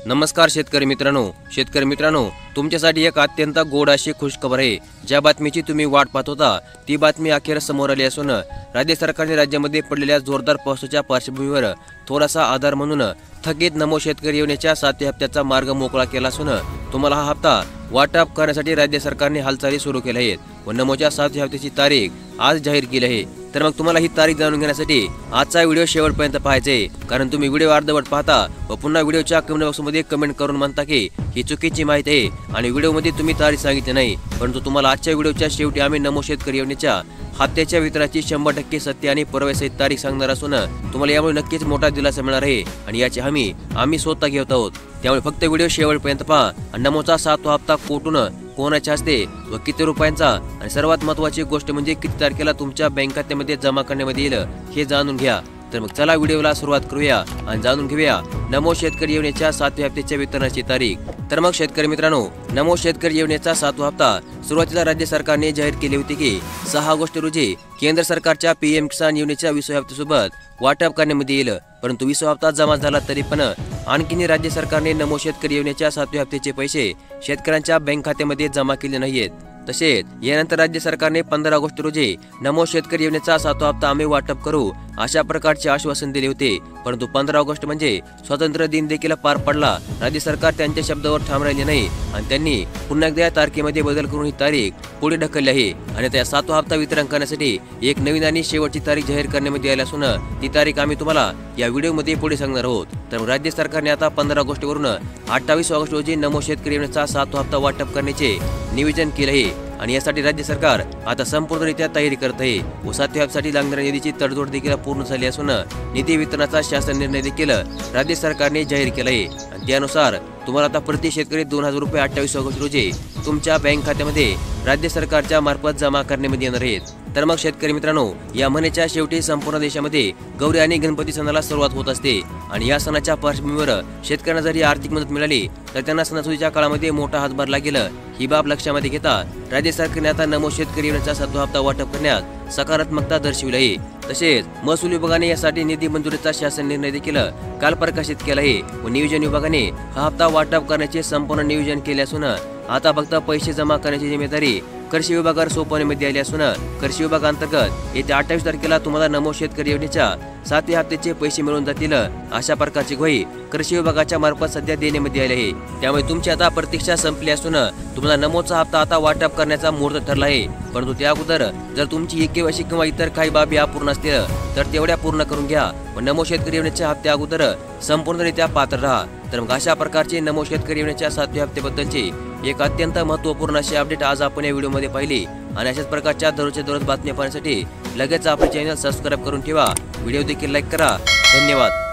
नमस्कार शेतकरी मित्रांनो, तुमच्यासाठी एक अत्यंत गोड अशी खुशखबर आहे। ज्या बातमीची तुम्ही वाट पाहत होता ती बातमी अखेर समोर आली असून राज्य सरकारने राज्यामध्ये पडलेल्या जोरदार पावसाच्या पार्श्वभूमीवर थोडासा आधार म्हणून थकीत नमो शेतकरी योजनेच्या 7व्या हप्त्याचा मार्ग मोकळा केला असून तुम्हाला हा हप्ता वाटप करण्यासाठी राज्य सरकारने हालचाली सुरू केल्या आहेत व नमोच्या 7व्या हप्त्याची तारीख आज जाहीर केली आहे। तर मग तुम्हाला ही तारीख जाणून घेण्यासाठी आजचा व्हिडिओ शेवटपर्यंत पाहायचा आहे, कारण तुम्ही व्हिडिओ अर्धवट पाहता व पुन्हा व्हिडिओच्या कमेंट बॉक्समध्ये कमेंट करून म्हणता की ही चुकीची माहिती आहे आणि व्हिडिओमध्ये तुम्ही तारीख सांगितली नाही। परंतु तुम्हाला आजच्या व्हिडिओच्या शेवटी आम्ही नमो शेतकरी योजनेच्या हप्त्याच्या वितरणाची 100% सत्य आणि पुराव्यासहित तारीख सांगणार असून तुम्हाला यामुळे नक्कीच मोठा दिलासा मिळणार आहे आणि याची हमी आम्ही स्वतः घेत आहोत। त्यामुळे फक्त व्हिडिओ शेवटपर्यंत पहा आणि नमोचा 7वा हप्ता कुठून कोणाच्या हस्ते व किती रुपयांचा आणि सर्वात महत्त्वाची गोष्ट म्हणजे किती तारखेला तुमच्या बँक खात्यामध्ये जमा करण्यामध्ये येईल हे जाणून घ्या। तर मग चला व्हिडिओला सुरुवात करूया आणि जाणून घेऊया नमो शेतकरी योजनेच्या 7व्या हप्त्याच्या वितरणाची तारीख। तर मग शेतकरी मित्रांनो, नमो शेतकरी योजनेचा 7वा हप्ता सुरुवातीला राज्य सरकारने जाहीर केली होती की 6 ऑगस्ट रोजी केंद्र सरकारच्या PM किसान योजनेच्या 20व्या हप्त्यासोबत वाटप करण्यामध्ये येईल। परंतु 20वा हप्ता जमा झाला तरी पण आणखीन राज्य सरकारने नमो शेतकरी योजनेच्या 7व्या हप्त्याचे पैसे शेतकऱ्यांच्या बँक खात्यामध्ये जमा केले नाहीत। तसेच यानंतर राज्य सरकारने 15 ऑगस्ट रोजी नमो शेतकरी योजनेचा 7वा हप्ता आम्ही वाटप करू अशा प्रकारचे आश्वासन दिले होते। परंतु 15 ऑगस्ट म्हणजे स्वातंत्र्य दिन देखील पार पडला, राज्य सरकार त्यांच्या शब्दावर ठाम राहिले नाही आणि त्यांनी पुन्हा एकदा या तारखेमध्ये बदल करून ही तारीख पुढे ढकलली आहे आणि त्या 7वा हप्ता वितरण करण्यासाठी एक नवीन आणि शेवटची तारीख जाहीर करण्यामध्ये आली असून ती तारीख आम्ही तुम्हाला या व्हिडिओमध्ये पुढे सांगणार आहोत। तर राज्य सरकारने आता 15 ऑगस्ट वरून 28 ऑगस्ट रोजी नमो शेतकरी योजनेचा 7वा हप्ता वाटप करण्याचे नियोजन केले आहे आणि यासाठी राज्य सरकार आता संपूर्णरित्या तयारी करत आहे व 7व्या हप्त्यासाठी लागणाऱ्या निधीची तडजोड देखील पूर्ण झाली असून निधी वितरणाचा शासन निर्णय देखील राज्य सरकारने जाहीर केला आहे आणि त्यानुसार तुम्हाला आता प्रति शेतकरी 2000 रुपये 28 ऑगस्ट रोजी तुमच्या बँक खात्यामध्ये राज्य सरकारच्या मार्फत जमा करण्यामध्ये येणार आहेत। तर मग शेतकरी मित्रांनो, या महिन्याच्या शेवटी संपूर्ण देशामध्ये गौरी आणि गणपती सणाला सुरुवात होत असते आणि या सणाच्या पार्श्वभूमीवर शेतकऱ्यांना जरी आर्थिक मदत मिळाली तर त्यांना सणासुदीच्या काळामध्ये मोठा हातभार लागेल। ही बाब लक्षामध्ये घेता राज्य सरकारने आता नमो शेतकरी योजनेचा 7वा हप्ता वाटप करण्यात सकारात्मकता दर्शविली आहे। तसेच महसूल विभागाने यासाठी निधी मंजुरीचा शासन निर्णय देखील काल प्रकाशित केला आहे व नियोजन विभागाने हा हप्ता वाटप करण्याचे संपूर्ण नियोजन केले असून आता फक्त पैसे जमा करण्याची जिम्मेदारी कृषी विभागावर सोपवण्यामध्ये आली असून कृषी विभागांतर्गत येत्या 28 तारखेला तुम्हाला नमो शेतकरी योजनेच्या 7व्या हप्त्याचे पैसे मिळून जातील अशा प्रकारची ग्वाही कृषी विभागाच्या मार्फत सध्या देण्यामध्ये आली आहे। त्यामुळे तुमची आता प्रतीक्षा संपली असून तुम्हाला नमोचा हप्ता आता वाटप करण्याचा मुहूर्त ठरला आहे। परंतु त्या अगोदर जर तुमची KYC किंवा इतर काही बाबी अपूर्ण असतील तर तेवढ्या पूर्ण करून घ्या व नमो शेतकरी योजनेच्या हप्त्या अगोदर संपूर्णरित्या पात्र राहा। तर मग अशा प्रकारचे नमो शेतकरी योजनेच्या 7व्या हप्त्याबद्दलची एक अत्यंत महत्त्वपूर्ण अशी अपडेट आज आपण या व्हिडिओमध्ये पाहिली आणि अशाच प्रकारच्या दररोजच्या दररोज बातम्या पाहण्यासाठी लगेच आपले चॅनल सबस्क्राईब करून ठेवा, व्हिडिओ देखील लाईक करा। धन्यवाद।